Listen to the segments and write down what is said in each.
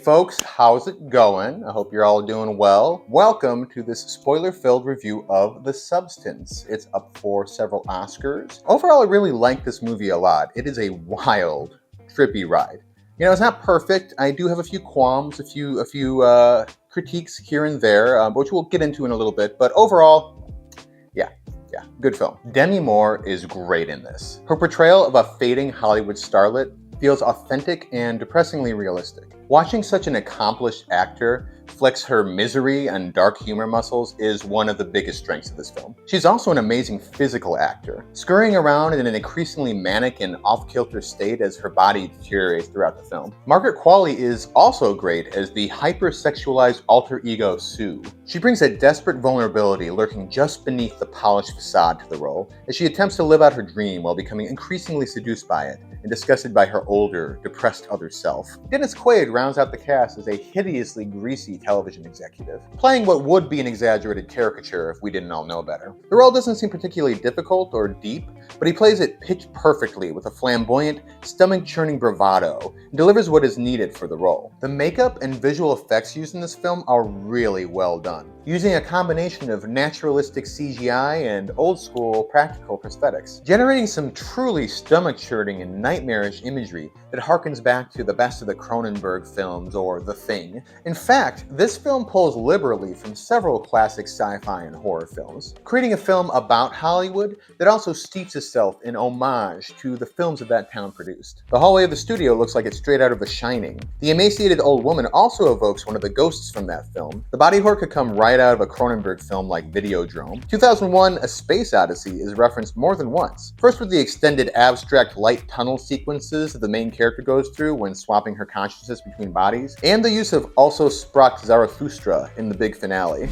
folks, how's it going? I hope you're all doing well. Welcome to this spoiler-filled review of The Substance. It's up for several Oscars. Overall, I really like this movie a lot. It is a wild, trippy ride. You know, it's not perfect. I do have a few qualms, a few critiques here and there, which we'll get into in a little bit. But overall, yeah, good film. Demi Moore is great in this. Her portrayal of a fading Hollywood starlet feels authentic and depressingly realistic. Watching such an accomplished actor flex her misery and dark humor muscles is one of the biggest strengths of this film. She's also an amazing physical actor, scurrying around in an increasingly manic and off-kilter state as her body deteriorates throughout the film. Margaret Qualley is also great as the hyper-sexualized alter ego Sue. She brings a desperate vulnerability lurking just beneath the polished facade to the role, as she attempts to live out her dream while becoming increasingly seduced by it and disgusted by her older, depressed other self. Dennis Quaid rounds out the cast as a hideously greasy television executive, playing what would be an exaggerated caricature if we didn't all know better. The role doesn't seem particularly difficult or deep, but he plays it pitch perfectly with a flamboyant, stomach-churning bravado and delivers what is needed for the role. The makeup and visual effects used in this film are really well done, using a combination of naturalistic CGI and old-school practical prosthetics, generating some truly stomach-churning and nightmarish imagery that harkens back to the best of the Cronenberg films or The Thing. In fact, this film pulls liberally from several classic sci-fi and horror films, creating a film about Hollywood that also steeps itself in homage to the films that that town produced. The hallway of the studio looks like it's straight out of The Shining. The emaciated old woman also evokes one of the ghosts from that film. The body horror could come right out of a Cronenberg film like Videodrome. 2001: A Space Odyssey is referenced more than once. First with the extended abstract light tunnel sequences that the main character goes through when swapping her consciousness between bodies, and the use of Also Sprach Zarathustra in the big finale.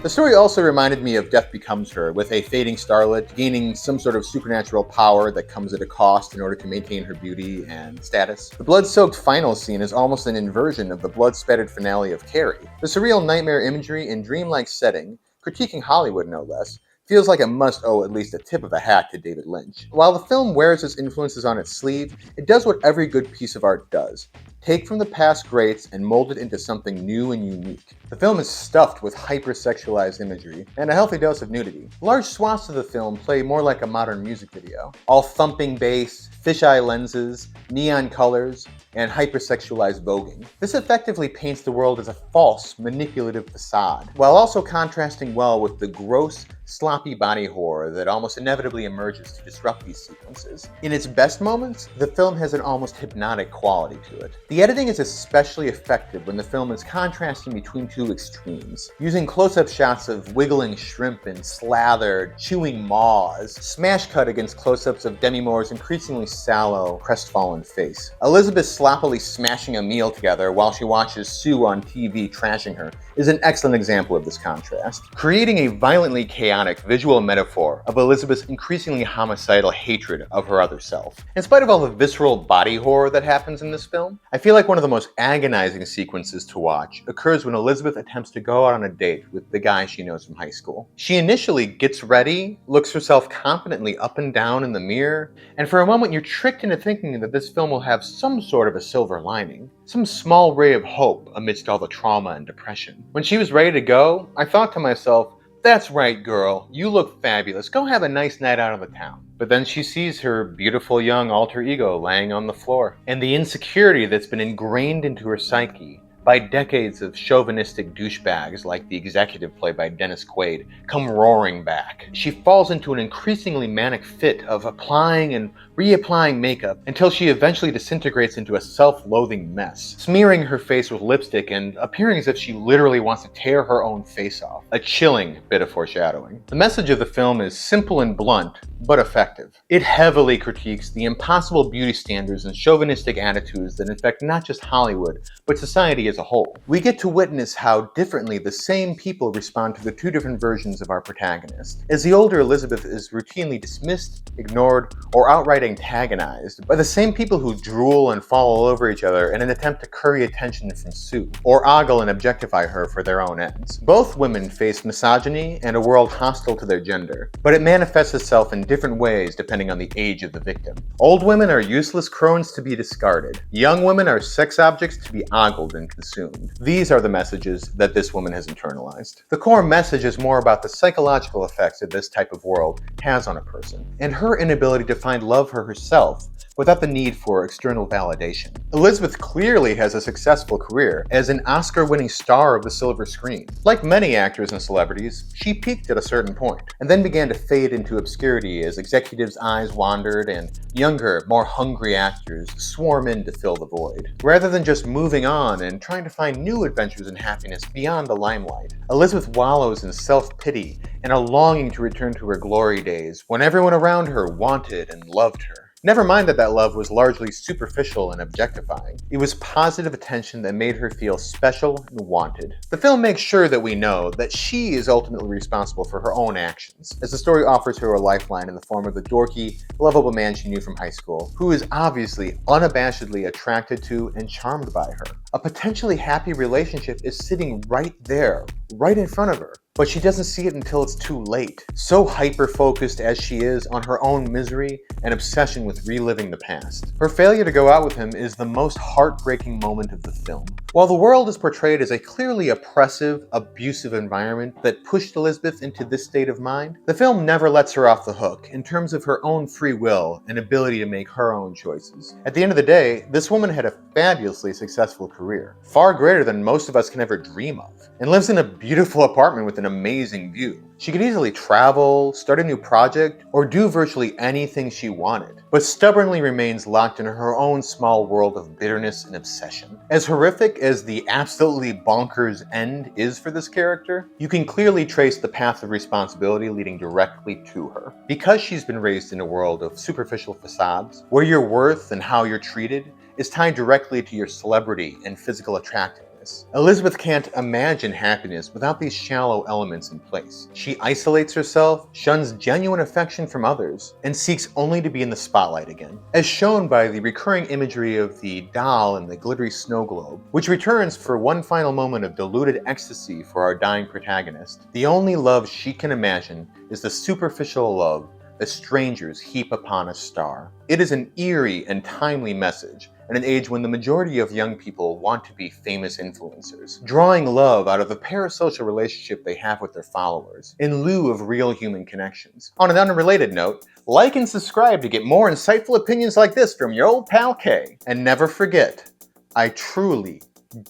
The story also reminded me of Death Becomes Her, with a fading starlet gaining some sort of supernatural power that comes at a cost in order to maintain her beauty and status. The blood-soaked final scene is almost an inversion of the blood-spattered finale of Carrie. The surreal nightmare imagery and dreamlike setting, critiquing Hollywood no less, feels like it must owe at least a tip of the hat to David Lynch. While the film wears its influences on its sleeve, it does what every good piece of art does: take from the past greats and mold it into something new and unique. The film is stuffed with hyper-sexualized imagery and a healthy dose of nudity. Large swaths of the film play more like a modern music video, all thumping bass, fisheye lenses, neon colors, and hypersexualized voguing. This effectively paints the world as a false, manipulative facade, while also contrasting well with the gross, sloppy body horror that almost inevitably emerges to disrupt these sequences. In its best moments, the film has an almost hypnotic quality to it. The editing is especially effective when the film is contrasting between two extremes, using close-up shots of wiggling shrimp and slathered, chewing maws, smash cut against close-ups of Demi Moore's increasingly sallow, crestfallen face. Elizabeth sloppily smashing a meal together while she watches Sue on TV trashing her is an excellent example of this contrast, creating a violently chaotic visual metaphor of Elizabeth's increasingly homicidal hatred of her other self. In spite of all the visceral body horror that happens in this film, I feel like one of the most agonizing sequences to watch occurs when Elizabeth attempts to go out on a date with the guy she knows from high school. She initially gets ready, looks herself confidently up and down in the mirror, and for a moment you're tricked into thinking that this film will have some sort of a silver lining, some small ray of hope amidst all the trauma and depression. When she was ready to go, I thought to myself, "That's right, girl, you look fabulous, go have a nice night out of the town." But then she sees her beautiful young alter ego laying on the floor, and the insecurity that's been ingrained into her psyche by decades of chauvinistic douchebags like the executive played by Dennis Quaid come roaring back. She falls into an increasingly manic fit of applying and reapplying makeup until she eventually disintegrates into a self-loathing mess, smearing her face with lipstick and appearing as if she literally wants to tear her own face off. A chilling bit of foreshadowing. The message of the film is simple and blunt, but effective. It heavily critiques the impossible beauty standards and chauvinistic attitudes that infect not just Hollywood, but society as a whole. We get to witness how differently the same people respond to the two different versions of our protagonist, as the older Elizabeth is routinely dismissed, ignored, or outright antagonized by the same people who drool and fall all over each other in an attempt to curry attention from Sue, or ogle and objectify her for their own ends. Both women face misogyny and a world hostile to their gender, but it manifests itself in different ways depending on the age of the victim. Old women are useless crones to be discarded. Young women are sex objects to be ogled and consumed. These are the messages that this woman has internalized. The core message is more about the psychological effects that this type of world has on a person, and her inability to find love for herself without the need for external validation. Elizabeth clearly has a successful career as an Oscar-winning star of the silver screen. Like many actors and celebrities, she peaked at a certain point, and then began to fade into obscurity as executives' eyes wandered and younger, more hungry actors swarm in to fill the void. Rather than just moving on and trying to find new adventures and happiness beyond the limelight, Elizabeth wallows in self-pity and a longing to return to her glory days when everyone around her wanted and loved her. Never mind that love was largely superficial and objectifying. It was positive attention that made her feel special and wanted. The film makes sure that we know that she is ultimately responsible for her own actions, as the story offers her a lifeline in the form of the dorky, lovable man she knew from high school, who is obviously unabashedly attracted to and charmed by her. A potentially happy relationship is sitting right there, right in front of her. But she doesn't see it until it's too late. So hyper-focused as she is on her own misery and obsession with reliving the past. Her failure to go out with him is the most heartbreaking moment of the film. While the world is portrayed as a clearly oppressive, abusive environment that pushed Elizabeth into this state of mind, the film never lets her off the hook in terms of her own free will and ability to make her own choices. At the end of the day, this woman had a fabulously successful career, far greater than most of us can ever dream of, and lives in a beautiful apartment with an amazing view. She could easily travel, start a new project, or do virtually anything she wanted, but stubbornly remains locked in her own small world of bitterness and obsession. As horrific as the absolutely bonkers end is for this character, you can clearly trace the path of responsibility leading directly to her. Because she's been raised in a world of superficial facades, where your worth and how you're treated is tied directly to your celebrity and physical attractiveness, Elizabeth can't imagine happiness without these shallow elements in place. She isolates herself, shuns genuine affection from others, and seeks only to be in the spotlight again, as shown by the recurring imagery of the doll and the glittery snow globe, which returns for one final moment of diluted ecstasy for our dying protagonist. The only love she can imagine is the superficial love that strangers heap upon a star. It is an eerie and timely message in an age when the majority of young people want to be famous influencers, drawing love out of the parasocial relationship they have with their followers, in lieu of real human connections. On an unrelated note, like and subscribe to get more insightful opinions like this from your old pal Kay. And never forget, I truly,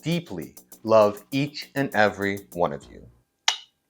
deeply love each and every one of you.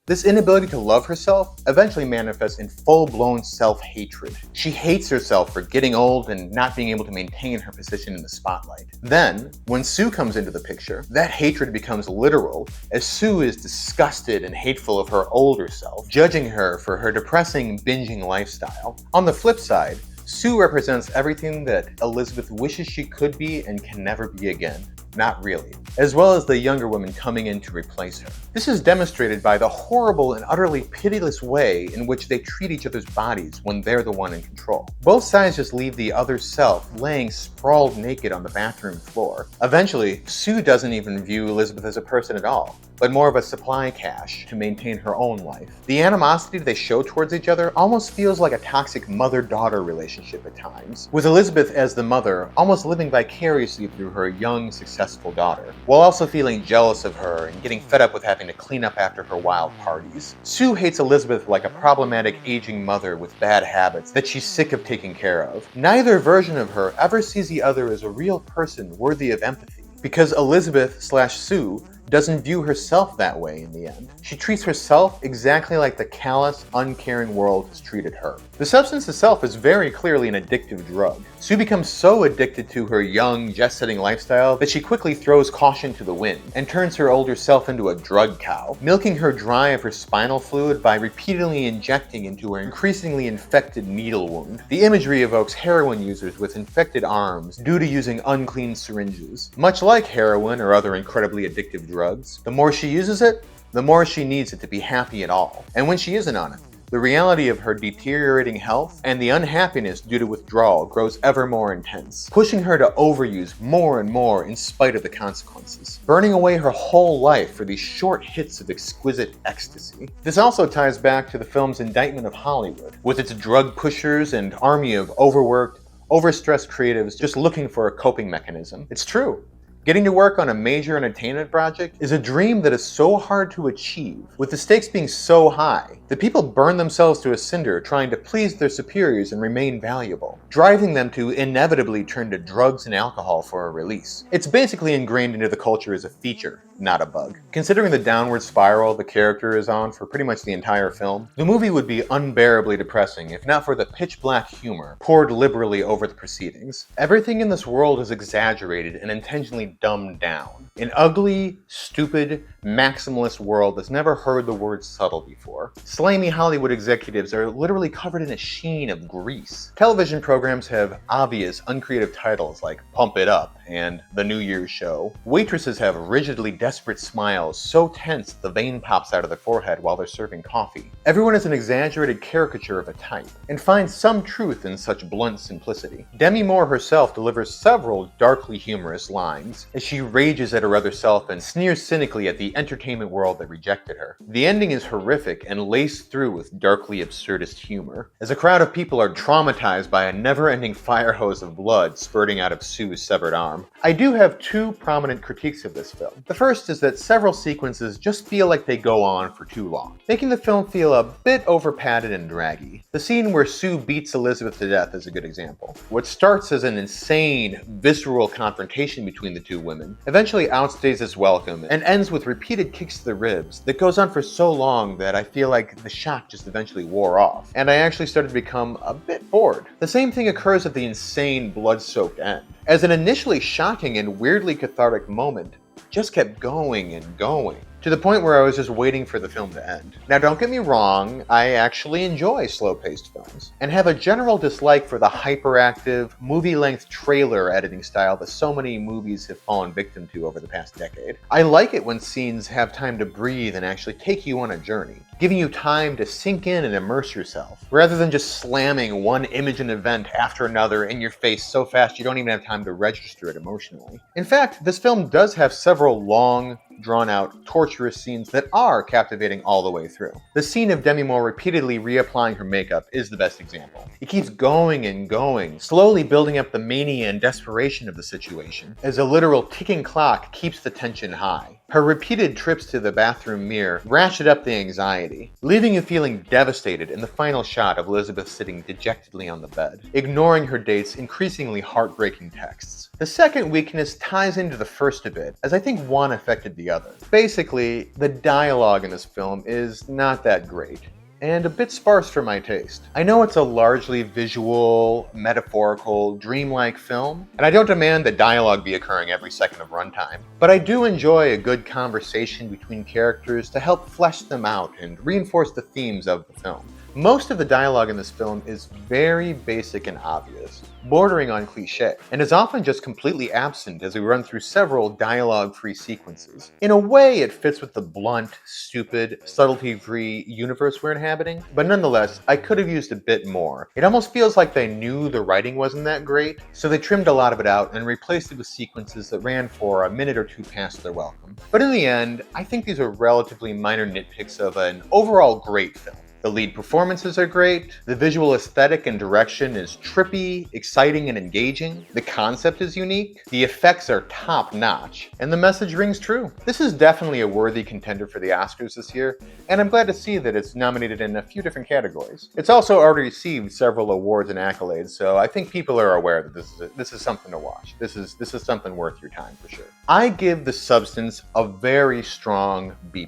This inability to love herself eventually manifests in full-blown self-hatred. She hates herself for getting old and not being able to maintain her position in the spotlight. Then, when Sue comes into the picture, that hatred becomes literal, as Sue is disgusted and hateful of her older self, judging her for her depressing, binging lifestyle. On the flip side, Sue represents everything that Elizabeth wishes she could be and can never be again. Not really, as well as the younger woman coming in to replace her. This is demonstrated by the horrible and utterly pitiless way in which they treat each other's bodies when they're the one in control. Both sides just leave the other self laying sprawled naked on the bathroom floor. Eventually, Sue doesn't even view Elizabeth as a person at all, but more of a supply cache to maintain her own life. The animosity they show towards each other almost feels like a toxic mother-daughter relationship at times, with Elizabeth as the mother almost living vicariously through her young, successful daughter, while also feeling jealous of her and getting fed up with having to clean up after her wild parties. Sue hates Elizabeth like a problematic aging mother with bad habits that she's sick of taking care of. Neither version of her ever sees the other as a real person worthy of empathy, because Elizabeth/Sue doesn't view herself that way in the end. She treats herself exactly like the callous, uncaring world has treated her. The substance itself is very clearly an addictive drug. Sue becomes so addicted to her young, jet-setting lifestyle that she quickly throws caution to the wind and turns her older self into a drug cow, milking her dry of her spinal fluid by repeatedly injecting into her increasingly infected needle wound. The imagery evokes heroin users with infected arms due to using unclean syringes. Much like heroin or other incredibly addictive drugs, the more she uses it, the more she needs it to be happy at all. And when she isn't on it, the reality of her deteriorating health and the unhappiness due to withdrawal grows ever more intense, pushing her to overuse more and more in spite of the consequences, burning away her whole life for these short hits of exquisite ecstasy. This also ties back to the film's indictment of Hollywood, with its drug pushers and army of overworked, overstressed creatives just looking for a coping mechanism. It's true. Getting to work on a major entertainment project is a dream that is so hard to achieve, with the stakes being so high, that people burn themselves to a cinder trying to please their superiors and remain valuable, driving them to inevitably turn to drugs and alcohol for a release. It's basically ingrained into the culture as a feature, not a bug. Considering the downward spiral the character is on for pretty much the entire film, the movie would be unbearably depressing if not for the pitch-black humor poured liberally over the proceedings. Everything in this world is exaggerated and intentionally dumbed down. An ugly, stupid, maximalist world that's never heard the word subtle before. Slimy Hollywood executives are literally covered in a sheen of grease. Television programs have obvious, uncreative titles like Pump It Up and The New Year's Show. Waitresses have rigidly desperate smiles so tense the vein pops out of their forehead while they're serving coffee. Everyone is an exaggerated caricature of a type, and finds some truth in such blunt simplicity. Demi Moore herself delivers several darkly humorous lines as she rages at her other self and sneers cynically at the entertainment world that rejected her. The ending is horrific and laced through with darkly absurdist humor, as a crowd of people are traumatized by a never-ending fire hose of blood spurting out of Sue's severed arm. I do have two prominent critiques of this film. The first is that several sequences just feel like they go on for too long, making the film feel a bit over-padded and draggy. The scene where Sue beats Elizabeth to death is a good example. What starts as an insane, visceral confrontation between the two women eventually outstays its welcome and ends with repeated kicks to the ribs that goes on for so long that I feel like the shock just eventually wore off, and I actually started to become a bit bored. The same thing occurs at the insane, blood-soaked end. As an initially shocking and weirdly cathartic moment, just kept going and going, to the point where I was just waiting for the film to end. Now don't get me wrong, I actually enjoy slow-paced films, and have a general dislike for the hyperactive, movie-length trailer editing style that so many movies have fallen victim to over the past decade. I like it when scenes have time to breathe and actually take you on a journey, giving you time to sink in and immerse yourself, rather than just slamming one image and event after another in your face so fast you don't even have time to register it emotionally. In fact, this film does have several long, drawn-out, torturous scenes that are captivating all the way through. The scene of Demi Moore repeatedly reapplying her makeup is the best example. It keeps going and going, slowly building up the mania and desperation of the situation, as a literal ticking clock keeps the tension high. Her repeated trips to the bathroom mirror ratchet up the anxiety, leaving you feeling devastated in the final shot of Elizabeth sitting dejectedly on the bed, ignoring her date's increasingly heartbreaking texts. The second weakness ties into the first a bit, as I think one affected the other. Basically, the dialogue in this film is not that great, and a bit sparse for my taste. I know it's a largely visual, metaphorical, dreamlike film, and I don't demand that dialogue be occurring every second of runtime, but I do enjoy a good conversation between characters to help flesh them out and reinforce the themes of the film. Most of the dialogue in this film is very basic and obvious, bordering on cliché, and is often just completely absent as we run through several dialogue-free sequences. In a way, it fits with the blunt, stupid, subtlety-free universe we're inhabiting, but nonetheless, I could have used a bit more. It almost feels like they knew the writing wasn't that great, so they trimmed a lot of it out and replaced it with sequences that ran for a minute or two past their welcome. But in the end, I think these are relatively minor nitpicks of an overall great film. The lead performances are great, the visual aesthetic and direction is trippy, exciting, and engaging, the concept is unique, the effects are top-notch, and the message rings true. This is definitely a worthy contender for the Oscars this year, and I'm glad to see that it's nominated in a few different categories. It's also already received several awards and accolades, so I think people are aware that this is something to watch. This is something worth your time for sure. I give The Substance a very strong B+,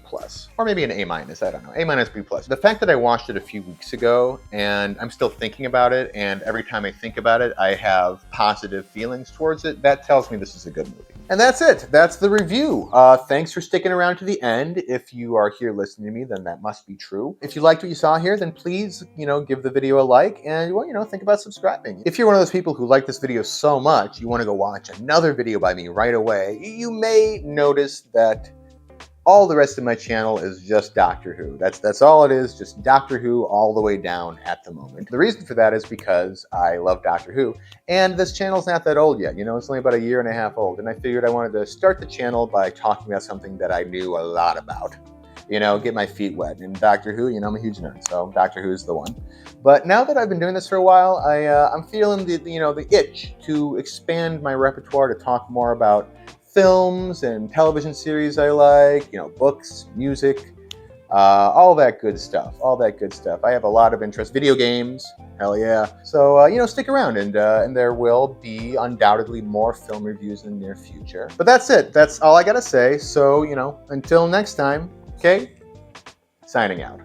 or maybe an A-, I don't know, A-, B+. The fact that I watched it a few weeks ago and I'm still thinking about it, and every time I think about it I have positive feelings towards it, that tells me this is a good movie. And that's it. That's the review. Thanks for sticking around to the end. If you are here listening to me, then that must be true. If you liked what you saw here, then please, give the video a like and, think about subscribing. If you're one of those people who like this video so much, you want to go watch another video by me right away, you may notice that All the rest of my channel is just Doctor Who. That's all it is, just Doctor Who all the way down at the moment. The reason for that is because I love Doctor Who, and this channel's not that old yet. You know, it's only about a year and a half old, and I figured I wanted to start the channel by talking about something that I knew a lot about. You know, get my feet wet. And Doctor Who, you know, I'm a huge nerd, so Doctor Who is the one. But now that I've been doing this for a while, I'm feeling the itch to expand my repertoire, to talk more about films and television series I like, you know, books, music, all that good stuff, I have a lot of interest. Video games, hell yeah. So, you know, stick around, and there will be undoubtedly more film reviews in the near future. But that's it. That's all I gotta say. So, you know, until next time, okay? Signing out.